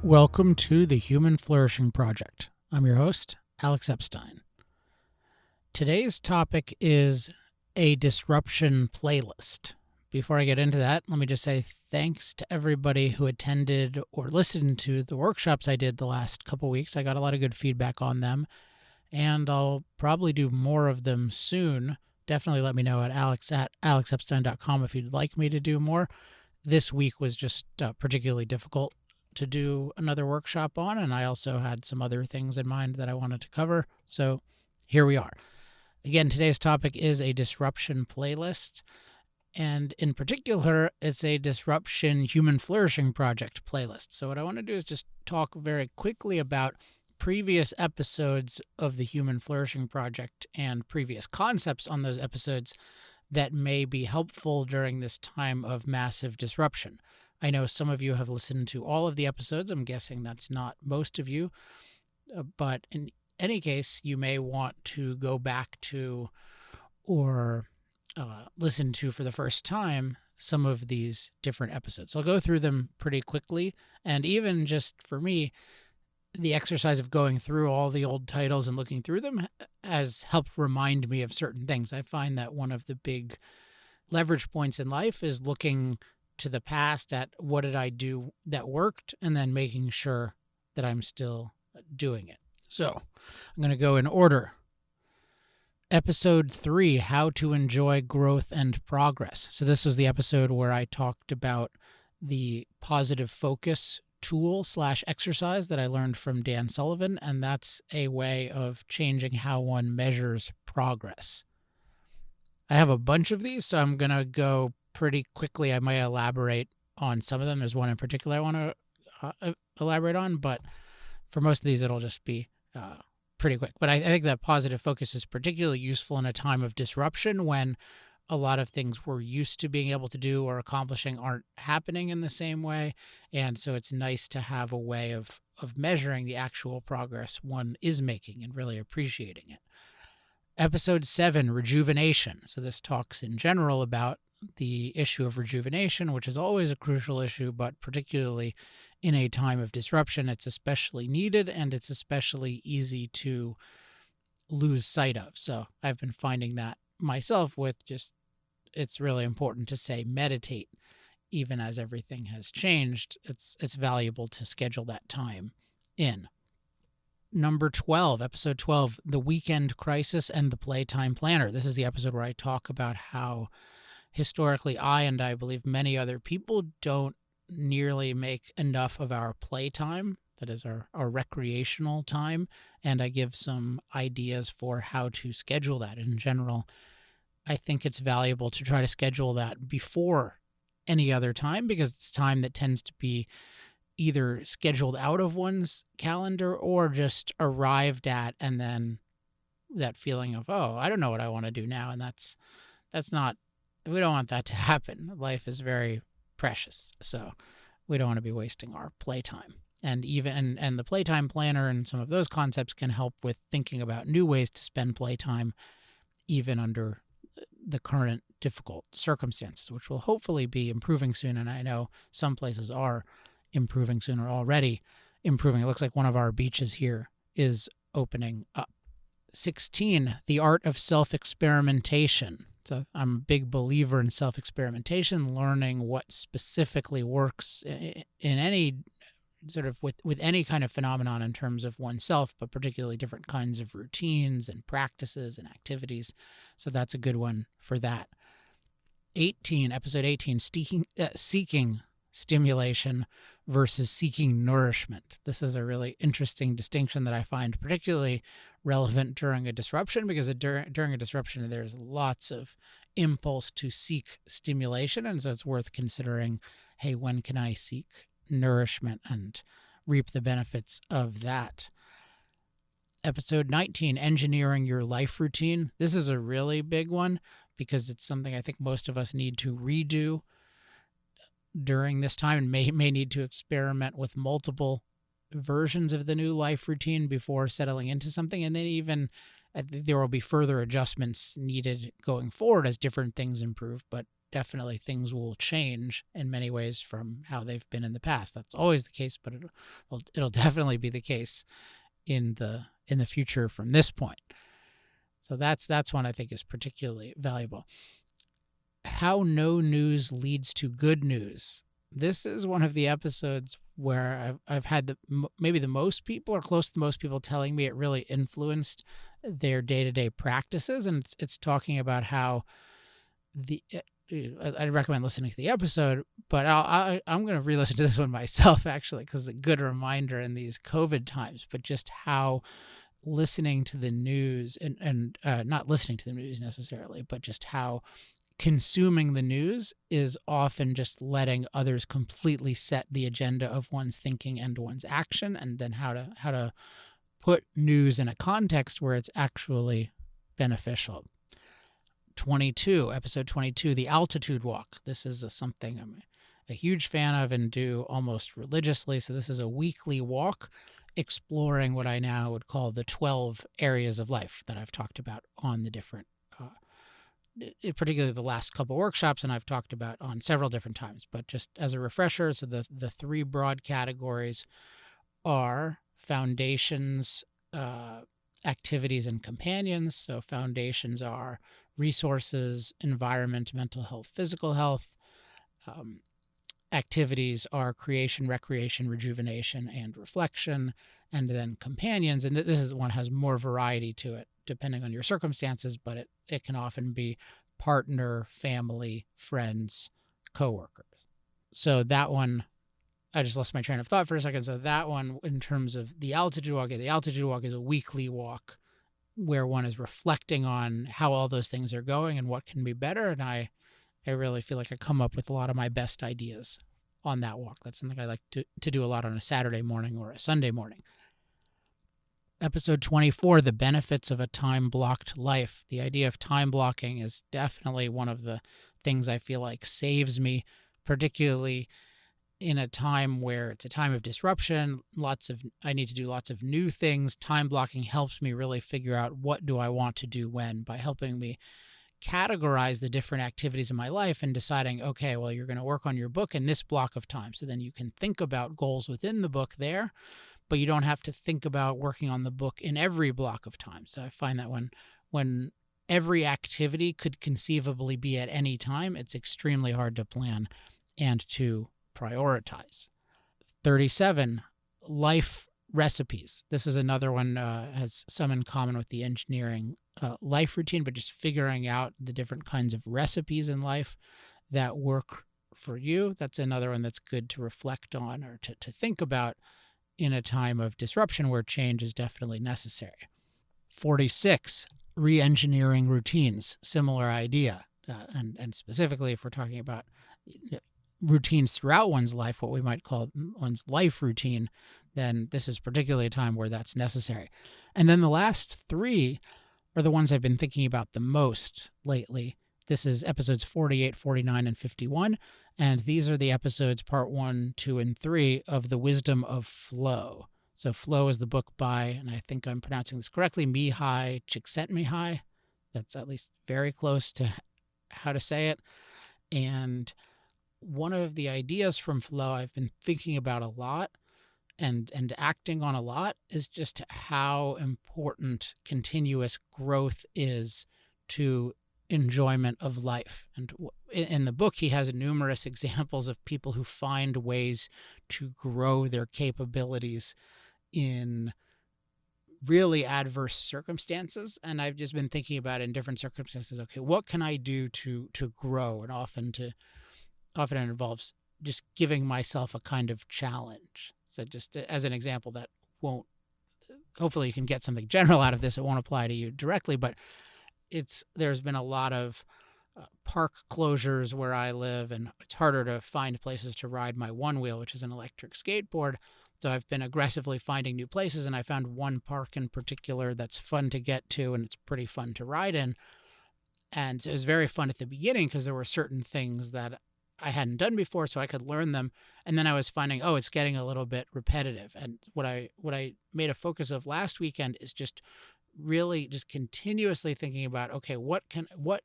Welcome to the Human Flourishing Project. I'm your host, Alex Epstein. Today's topic is a disruption playlist. Before I get into that, let me just say thanks to everybody who attended or listened to the workshops I did the last couple weeks. I got a lot of good feedback on them, and I'll probably do more of them soon. Definitely let me know at alexepstein.com if you'd like me to do more. This week was just particularly difficult to do another workshop on, and I also had some other things in mind that I wanted to cover. So here we are. Again, today's topic is a disruption playlist, and in particular, it's a disruption human flourishing project playlist. So what I want to do is just talk very quickly about previous episodes of the Human Flourishing Project and previous concepts on those episodes that may be helpful during this time of massive disruption. I know some of you have listened to all of the episodes. I'm guessing that's not most of you. But in any case, you may want to go back to or listen to for the first time some of these different episodes. So I'll go through them pretty quickly. And even just for me, the exercise of going through all the old titles and looking through them has helped remind me of certain things. I find that one of the big leverage points in life is looking to the past at what did I do that worked, and then making sure that I'm still doing it. So I'm going to go in order. Episode 3, How to Enjoy Growth and Progress. So this was the episode where I talked about the positive focus tool/exercise that I learned from Dan Sullivan, and that's a way of changing how one measures progress. I have a bunch of these, so I'm going to go pretty quickly. I might elaborate on some of them. There's one in particular I want to elaborate on, but for most of these, it'll just be pretty quick. But I think that positive focus is particularly useful in a time of disruption when a lot of things we're used to being able to do or accomplishing aren't happening in the same way. And so it's nice to have a way of measuring the actual progress one is making and really appreciating it. Episode 7, Rejuvenation. So this talks in general about the issue of rejuvenation, which is always a crucial issue, but particularly in a time of disruption, it's especially needed and it's especially easy to lose sight of. So I've been finding that myself with just, it's really important to say meditate, even as everything has changed. It's valuable to schedule that time in. Number 12, episode 12, The Weekend Crisis and the Playtime Planner. This is the episode where I talk about how historically I, and I believe many other people, don't nearly make enough of our playtime, that is our recreational time, and I give some ideas for how to schedule that. In general, I think it's valuable to try to schedule that before any other time, because it's time that tends to be either scheduled out of one's calendar or just arrived at, and then that feeling of, oh, I don't know what I want to do now, and that's not, we don't want that to happen. Life is very precious, so we don't want to be wasting our playtime. And even and the playtime planner and some of those concepts can help with thinking about new ways to spend playtime, even under the current difficult circumstances, which will hopefully be improving soon. And I know some places are improving soon or already improving. It looks like one of our beaches here is opening up. 16, The Art of Self-Experimentation. So I'm a big believer in self-experimentation, learning what specifically works in any sort of with any kind of phenomenon in terms of oneself, but particularly different kinds of routines and practices and activities. So that's a good one for that. 18, episode 18, seeking stimulation versus seeking nourishment. This is a really interesting distinction that I find particularly relevant during a disruption, because during a disruption, there's lots of impulse to seek stimulation. And so it's worth considering, hey, when can I seek nourishment and reap the benefits of that? Episode 19, Engineering Your Life Routine. This is a really big one because it's something I think most of us need to redo during this time, and may need to experiment with multiple versions of the new life routine before settling into something. And then even there will be further adjustments needed going forward as different things improve. But definitely things will change in many ways from how they've been in the past. That's always the case, but it'll definitely be the case in the future from this point. So that's one I think is particularly valuable. How no news leads to good news. This is one of the episodes where I've had maybe the most people or close to the most people telling me it really influenced their day-to-day practices, and it's talking about how I'd recommend listening to the episode, but I'm going to re-listen to this one myself actually because it's a good reminder in these COVID times. But just how listening to the news and not listening to the news necessarily, but just how consuming the news is often just letting others completely set the agenda of one's thinking and one's action, and then how to put news in a context where it's actually beneficial. Episode 22, the altitude walk. This is something I'm a huge fan of and do almost religiously. So this is a weekly walk exploring what I now would call the 12 areas of life that I've talked about on the different particularly the last couple workshops, and I've talked about on several different times. But just as a refresher, so the three broad categories are foundations, activities, and companions. So foundations are resources, environment, mental health, physical health. Activities are creation, recreation, rejuvenation, and reflection. And then companions, and this one has more variety to it depending on your circumstances, but it can often be partner, family, friends, coworkers. So that one, I just lost my train of thought for a second. So that one, in terms of the altitude walk is a weekly walk where one is reflecting on how all those things are going and what can be better. And I really feel like I come up with a lot of my best ideas on that walk. That's something I like to do a lot on a Saturday morning or a Sunday morning. Episode 24, the benefits of a time-blocked life. The idea of time blocking is definitely one of the things I feel like saves me, particularly in a time where it's a time of disruption. I need to do lots of new things. Time blocking helps me really figure out what do I want to do when, by helping me categorize the different activities in my life and deciding, okay, well, you're going to work on your book in this block of time. So then you can think about goals within the book there, but you don't have to think about working on the book in every block of time. So I find that when every activity could conceivably be at any time, it's extremely hard to plan and to prioritize. 37, life recipes. This is another one, has some in common with the engineering life routine, but just figuring out the different kinds of recipes in life that work for you. That's another one that's good to reflect on or to think about in a time of disruption where change is definitely necessary. 46, re-engineering routines. Similar idea. And specifically, if we're talking about routines throughout one's life, what we might call one's life routine, then this is particularly a time where that's necessary. And then the last three are the ones I've been thinking about the most lately. This is episodes 48, 49, and 51. And these are the episodes, part 1, 2, and 3 of The Wisdom of Flow. So Flow is the book by, and I think I'm pronouncing this correctly, Mihaly Csikszentmihalyi. That's at least very close to how to say it. And one of the ideas from Flow I've been thinking about a lot and acting on a lot is just how important continuous growth is to enjoyment of life. And in the book, he has numerous examples of people who find ways to grow their capabilities in really adverse circumstances. And I've just been thinking about in different circumstances, okay, what can I do to grow? And often it involves just giving myself a kind of challenge. So just as an example that won't, hopefully you can get something general out of this. It won't apply to you directly, but there's been a lot of park closures where I live, and it's harder to find places to ride my one wheel, which is an electric skateboard. So I've been aggressively finding new places, and I found one park in particular that's fun to get to, and it's pretty fun to ride in. And it was very fun at the beginning because there were certain things that I hadn't done before, so I could learn them. And then I was finding, it's getting a little bit repetitive. And what I made a focus of last weekend is just really just continuously thinking about, okay, what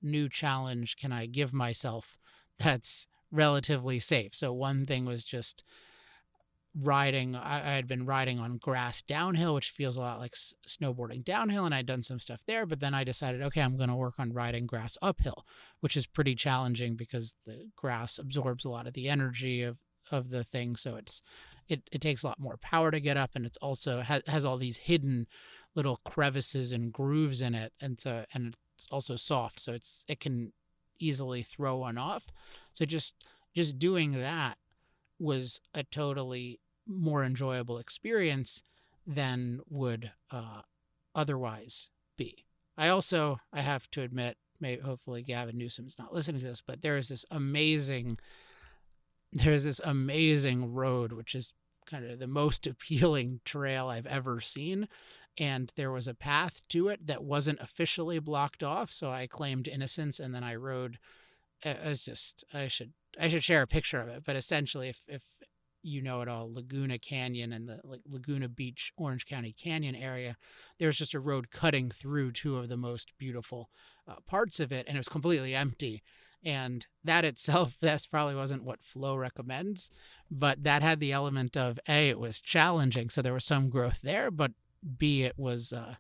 new challenge can I give myself that's relatively safe. So one thing was just riding. I had been riding on grass downhill, which feels a lot like snowboarding downhill, and I'd done some stuff there. But then I decided, okay, I'm going to work on riding grass uphill, which is pretty challenging because the grass absorbs a lot of the energy of the thing. So it takes a lot more power to get up, and it's also has all these hidden little crevices and grooves in it, and it's also soft, so it can easily throw one off. So just doing that was a totally more enjoyable experience than would otherwise be. I have to admit, maybe hopefully Gavin Newsom's not listening to this, but there's this amazing road, which is kind of the most appealing trail I've ever seen. And there was a path to it that wasn't officially blocked off. So I claimed innocence, and then I rode. I should share a picture of it, but essentially, if you know it all, Laguna Canyon and the Laguna Beach, Orange County Canyon area, there's just a road cutting through two of the most beautiful parts of it, and it was completely empty. And that itself, that probably wasn't what Flow recommends, but that had the element of A, it was challenging, so there was some growth there, but B, it was a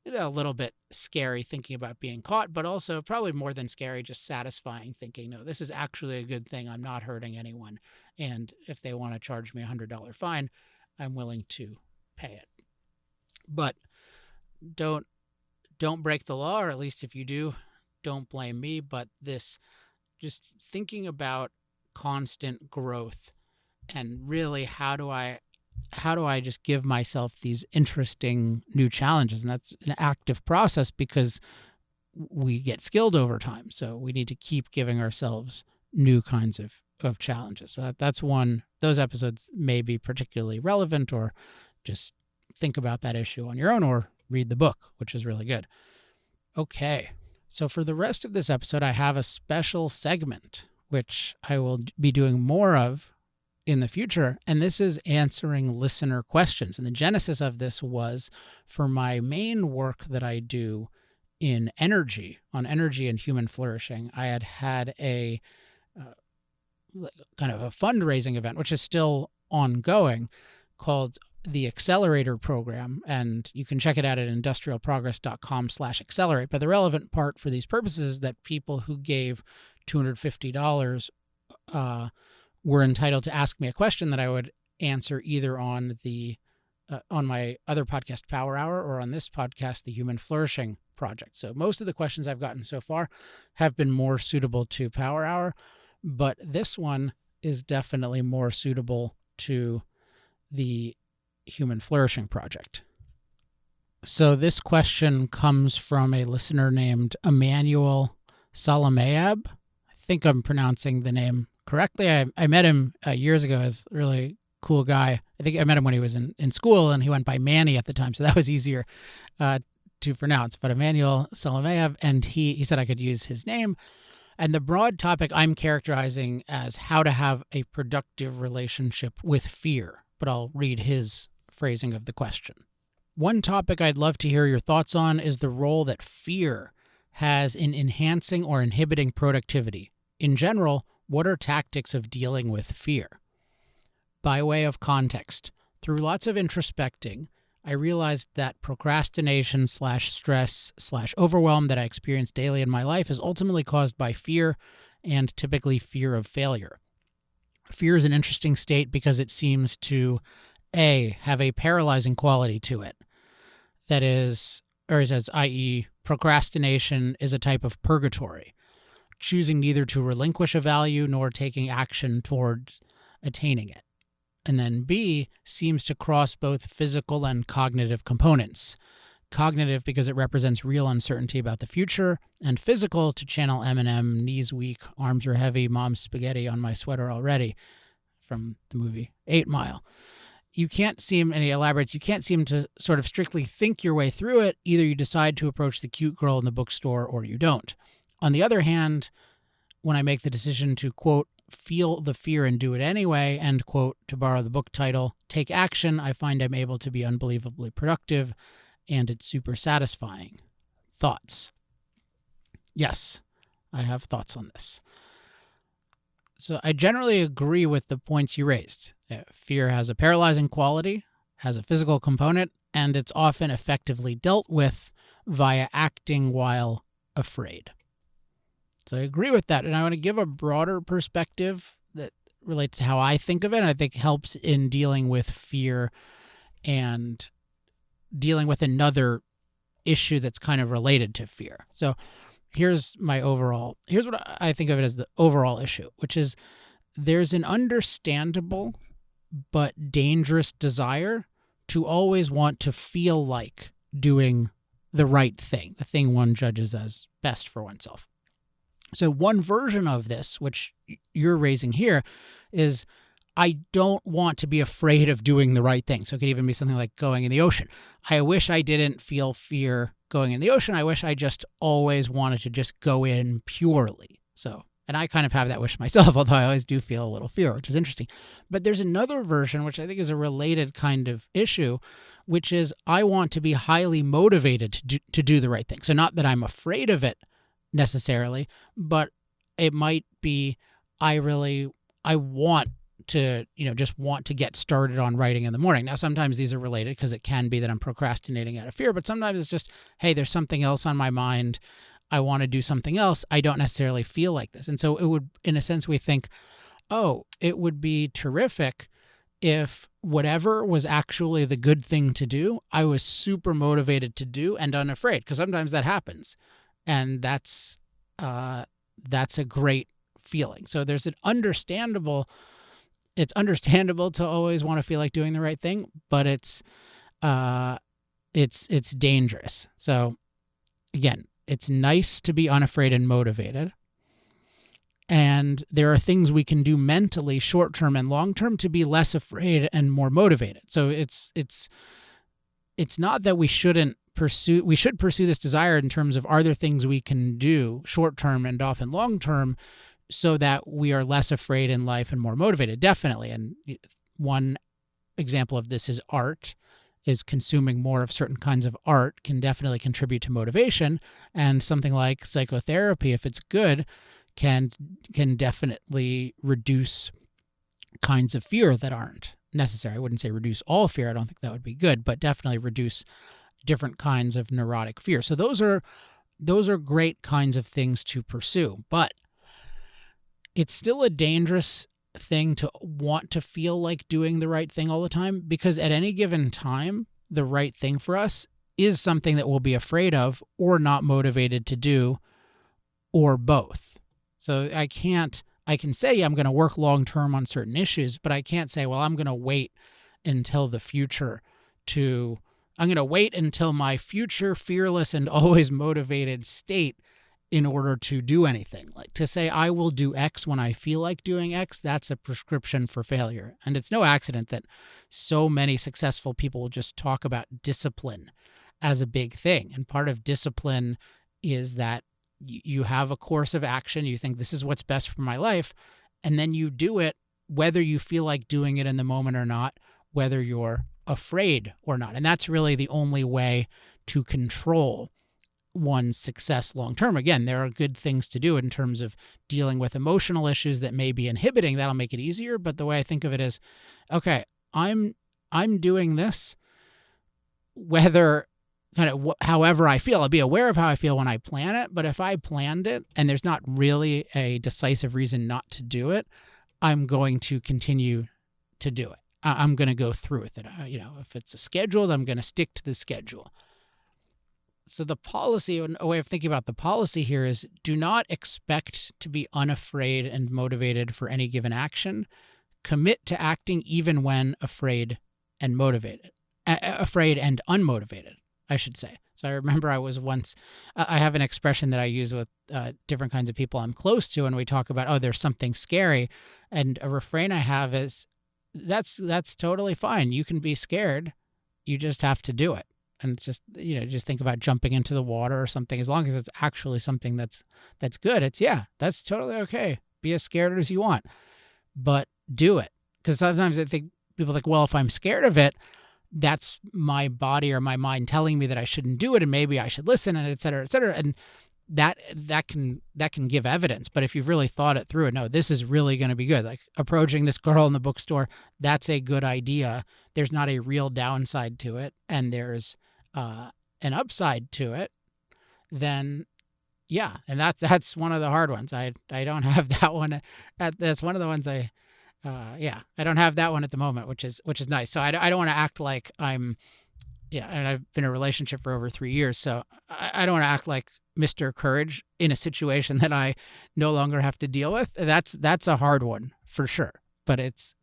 little bit scary thinking about being caught, but also probably more than scary, just satisfying thinking, no, this is actually a good thing. I'm not hurting anyone. And if they want to charge me $100 fine, I'm willing to pay it. But don't break the law, or at least if you do, don't blame me. But this, just thinking about constant growth and really how do I just give myself these interesting new challenges? And that's an active process because we get skilled over time. So we need to keep giving ourselves new kinds of challenges. So that's one. Those episodes may be particularly relevant, or just think about that issue on your own, or read the book, which is really good. Okay. So for the rest of this episode, I have a special segment, which I will be doing more of in the future, and this is answering listener questions. And the genesis of this was for my main work that I do on energy and human flourishing. I had a kind of a fundraising event, which is still ongoing, called the Accelerator Program, and you can check it out at industrialprogress.com/accelerate. But the relevant part for these purposes is that people who gave $250 were entitled to ask me a question that I would answer either on my other podcast, Power Hour, or on this podcast, the Human Flourishing Project. So most of the questions I've gotten so far have been more suitable to Power Hour, but this one is definitely more suitable to the Human Flourishing Project. So this question comes from a listener named Emmanuel Salamayab. I think I'm pronouncing the name correctly. I met him years ago as a really cool guy. I think I met him when he was in school, and he went by Manny at the time, so that was easier to pronounce. But Emmanuel Salamayab, and he said I could use his name. And the broad topic I'm characterizing as how to have a productive relationship with fear, but I'll read his phrasing of the question. One topic I'd love to hear your thoughts on is the role that fear has in enhancing or inhibiting productivity. In general, what are tactics of dealing with fear? By way of context, through lots of introspecting, I realized that procrastination/stress/overwhelm that I experience daily in my life is ultimately caused by fear, and typically fear of failure. Fear is an interesting state because it seems to, A, have a paralyzing quality to it. That is, i.e., procrastination is a type of purgatory, choosing neither to relinquish a value nor taking action toward attaining it. And then B seems to cross both physical and cognitive components. Cognitive because it represents real uncertainty about the future, and physical to channel Eminem, knees weak, arms are heavy, mom's spaghetti on my sweater already, from the movie 8 Mile. And he elaborates, you can't seem to sort of strictly think your way through it. Either you decide to approach the cute girl in the bookstore or you don't. On the other hand, when I make the decision to, quote, feel the fear and do it anyway, end quote, to borrow the book title, take action, I find I'm able to be unbelievably productive, and it's super satisfying. Thoughts? Yes, I have thoughts on this. So I generally agree with the points you raised. Fear has a paralyzing quality, has a physical component, and it's often effectively dealt with via acting while afraid. So I agree with that. And I want to give a broader perspective that relates to how I think of it, and I think helps in dealing with fear and dealing with another issue that's kind of related to fear. So here's what I think of it as the overall issue, which is there's an understandable but dangerous desire to always want to feel like doing the right thing, the thing one judges as best for oneself. So one version of this, which you're raising here, is I don't want to be afraid of doing the right thing. So it could even be something like going in the ocean. I wish I didn't feel fear going in the ocean. I wish I just always wanted to just go in purely. And I kind of have that wish myself, although I always do feel a little fear, which is interesting. But there's another version, which I think is a related kind of issue, which is I want to be highly motivated to do the right thing. So not that I'm afraid of it necessarily, but it might be I want to, just want to get started on writing in the morning. Now, sometimes these are related because it can be that I'm procrastinating out of fear, but sometimes it's just, hey, there's something else on my mind. I want to do something else. I don't necessarily feel like this. And so it would, in a sense, we think, oh, it would be terrific if whatever was actually the good thing to do, I was super motivated to do and unafraid, because sometimes that happens. And that's a great feeling. So there's it's understandable to always want to feel like doing the right thing, but it's dangerous. So again, it's nice to be unafraid and motivated. And there are things we can do mentally, short-term and long-term, to be less afraid and more motivated. So it's not that we should pursue this desire in terms of, are there things we can do short-term and often long-term so that we are less afraid in life and more motivated? Definitely. And one example of this is art. Is consuming more of certain kinds of art can definitely contribute to motivation, and something like psychotherapy, if it's good, can definitely reduce kinds of fear that aren't necessary. I wouldn't say reduce all fear. I don't think that would be good, but definitely reduce different kinds of neurotic fear. So those are great kinds of things to pursue, but it's still a dangerous thing to want to feel like doing the right thing all the time, because at any given time, the right thing for us is something that we'll be afraid of or not motivated to do, or both. So I can say I'm going to work long term on certain issues, but I can't say, well, I'm going to wait until my future fearless and always motivated state in order to do anything. Like to say I will do X when I feel like doing X, that's a prescription for failure. And it's no accident that so many successful people just talk about discipline as a big thing. And part of discipline is that you have a course of action, you think this is what's best for my life, and then you do it whether you feel like doing it in the moment or not, whether you're afraid or not. And that's really the only way to control one's success long term. Again, there are good things to do in terms of dealing with emotional issues that may be inhibiting. That'll make it easier. But the way I think of it is, okay, I'm doing this, whether however I feel. I'll be aware of how I feel when I plan it. But if I planned it and there's not really a decisive reason not to do it, I'm going to continue to do it. I'm going to go through with it. If it's scheduled, I'm going to stick to the schedule. So the policy, a way of thinking about the policy here is, do not expect to be unafraid and motivated for any given action. Commit to acting even when afraid and unmotivated, I should say. So I remember I have an expression that I use with different kinds of people I'm close to, and we talk about, oh, there's something scary. And a refrain I have is, that's totally fine. You can be scared. You just have to do it. And it's just, just think about jumping into the water or something. As long as it's actually something that's good, that's totally okay. Be as scared as you want, but do it. Because sometimes I think people think, well, if I'm scared of it, that's my body or my mind telling me that I shouldn't do it, and maybe I should listen, and et cetera, et cetera. And that can give evidence. But if you've really thought it through, no, this is really going to be good. Like approaching this girl in the bookstore, that's a good idea. There's not a real downside to it, and there's an upside to it. Then yeah, and that's one of the hard ones. I don't have that one. That's one of the ones I don't have that one at the moment, which is nice. So I don't want to act like I'm and I've been in a relationship for over 3 years, so I don't want to act like Mr. Courage in a situation that I no longer have to deal with. That's a hard one for sure. But it's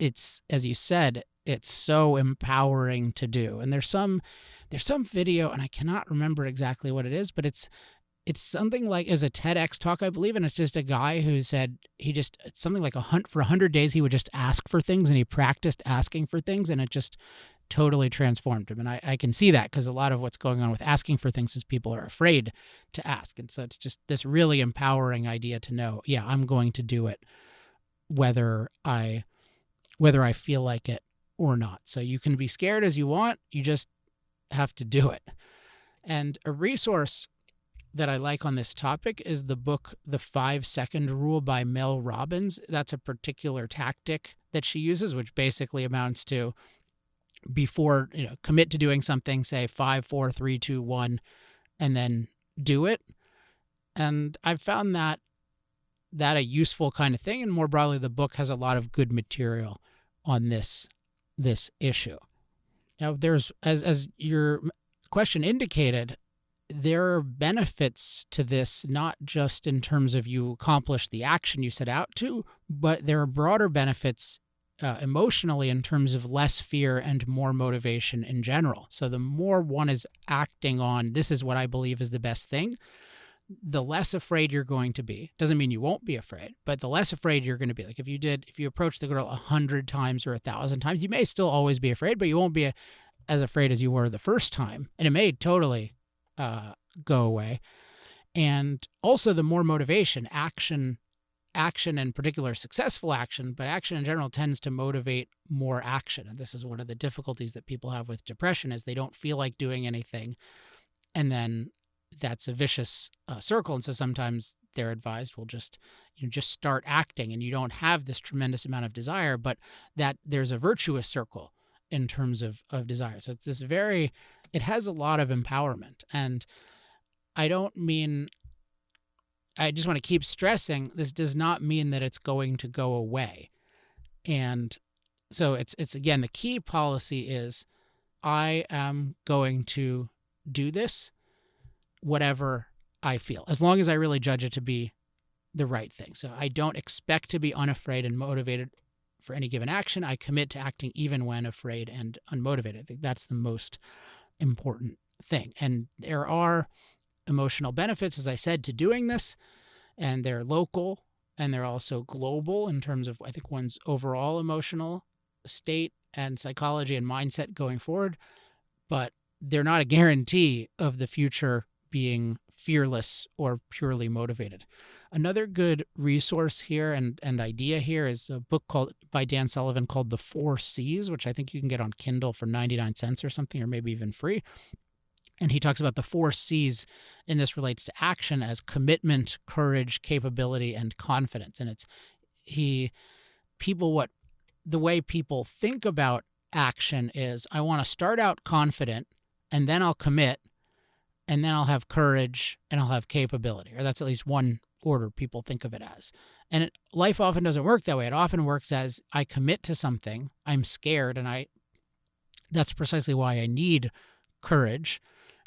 as you said, it's so empowering to do. And there's some video, and I cannot remember exactly what it is, but it's something like as a TEDx talk, I believe, and it's just a guy who said it's something like for 100 days he would just ask for things, and he practiced asking for things, and it just totally transformed him. And I can see that because a lot of what's going on with asking for things is people are afraid to ask. And so it's just this really empowering idea to know, yeah, I'm going to do it whether I feel like it or not. So you can be scared as you want, you just have to do it. And a resource that I like on this topic is the book The 5-Second Rule by Mel Robbins. That's a particular tactic that she uses, which basically amounts to before, commit to doing something, say 5, 4, 3, 2, 1, and then do it. And I've found that a useful kind of thing. And more broadly, the book has a lot of good material on this issue. Now, there's, as your question indicated, there are benefits to this, not just in terms of you accomplish the action you set out to, but there are broader benefits emotionally in terms of less fear and more motivation in general. So the more one is acting on, this is what I believe is the best thing, the less afraid you're going to be. Doesn't mean you won't be afraid, but the less afraid you're going to be. Like if you approach the girl 100 times or 1,000 times, you may still always be afraid, but you won't be as afraid as you were the first time. And it may totally go away. And also the more motivation, action in particular, successful action, but action in general tends to motivate more action. And this is one of the difficulties that people have with depression, is they don't feel like doing anything. And then that's a vicious circle. And so sometimes they're advised, well, just start acting, and you don't have this tremendous amount of desire, but that there's a virtuous circle in terms of desire. So it's it has a lot of empowerment. And I just want to keep stressing, this does not mean that it's going to go away. And so it's again, the key policy is I am going to do this, whatever I feel, as long as I really judge it to be the right thing. So I don't expect to be unafraid and motivated for any given action. I commit to acting even when afraid and unmotivated. I think that's the most important thing. And there are emotional benefits, as I said, to doing this, and they're local and they're also global in terms of, I think, one's overall emotional state and psychology and mindset going forward, but they're not a guarantee of the future being fearless or purely motivated. Another good resource here and idea here is a book by Dan Sullivan called The 4 C's, which I think you can get on Kindle for 99 cents or something, or maybe even free. And he talks about the 4 C's, and this relates to action as commitment, courage, capability, and confidence. And the way people think about action is, I want to start out confident, and then I'll commit, and then I'll have courage, and I'll have capability. Or that's at least one order people think of it as. And life often doesn't work that way. It often works as, I commit to something, I'm scared, and that's precisely why I need courage.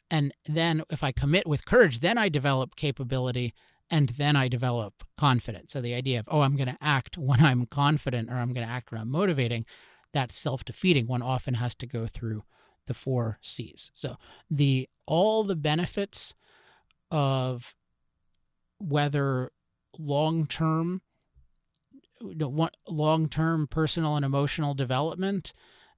And then if I commit with courage, then I develop capability, and then I develop confidence. So the idea of, I'm going to act when I'm confident, or I'm going to act when I'm motivating, that's self-defeating. One often has to go through the 4 C's. So all the benefits of whether long-term personal and emotional development,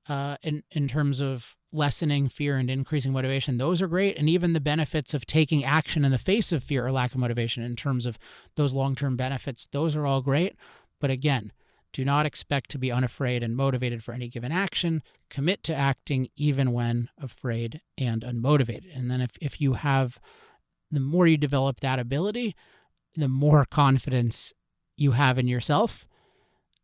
in terms of lessening fear and increasing motivation, those are great. And even the benefits of taking action in the face of fear or lack of motivation, in terms of those long-term benefits, those are all great. But again, do not expect to be unafraid and motivated for any given action. Commit to acting even when afraid and unmotivated. And then if you have the more you develop that ability, the more confidence you have in yourself,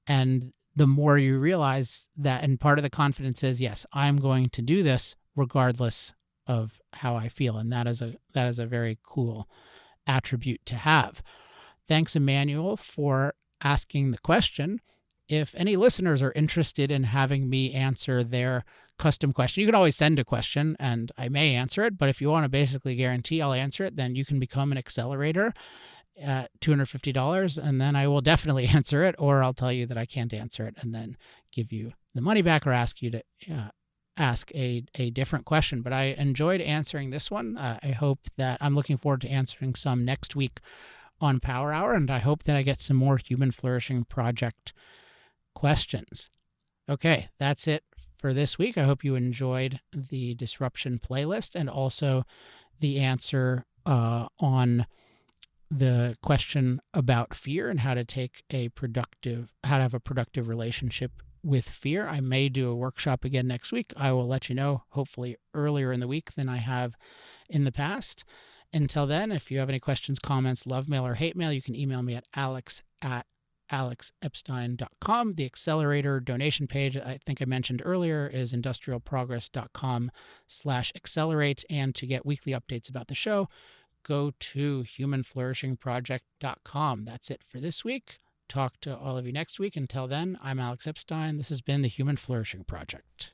and the more you realize that, and part of the confidence is, yes, I'm going to do this regardless of how I feel, and that is a very cool attribute to have. Thanks, Emmanuel, for asking the question. If any listeners are interested in having me answer their custom question, you can always send a question and I may answer it. But if you want to basically guarantee I'll answer it, then you can become an accelerator at $250, and then I will definitely answer it, or I'll tell you that I can't answer it and then give you the money back or ask you to ask a different question. But I enjoyed answering this one. I hope that I'm looking forward to answering some next week on Power Hour, and I hope that I get some more Human Flourishing Project questions. Okay, that's it for this week. I hope you enjoyed the disruption playlist and also the answer on the question about fear and how to have a productive relationship with fear. I may do a workshop again next week. I will let you know, hopefully earlier in the week than I have in the past. Until then, if you have any questions, comments, love mail, or hate mail, you can email me at alex@alexepstein.com. The accelerator donation page, I think I mentioned earlier, is industrialprogress.com/accelerate. And to get weekly updates about the show, go to humanflourishingproject.com. That's it for this week. Talk to all of you next week. Until then, I'm Alex Epstein. This has been the Human Flourishing Project.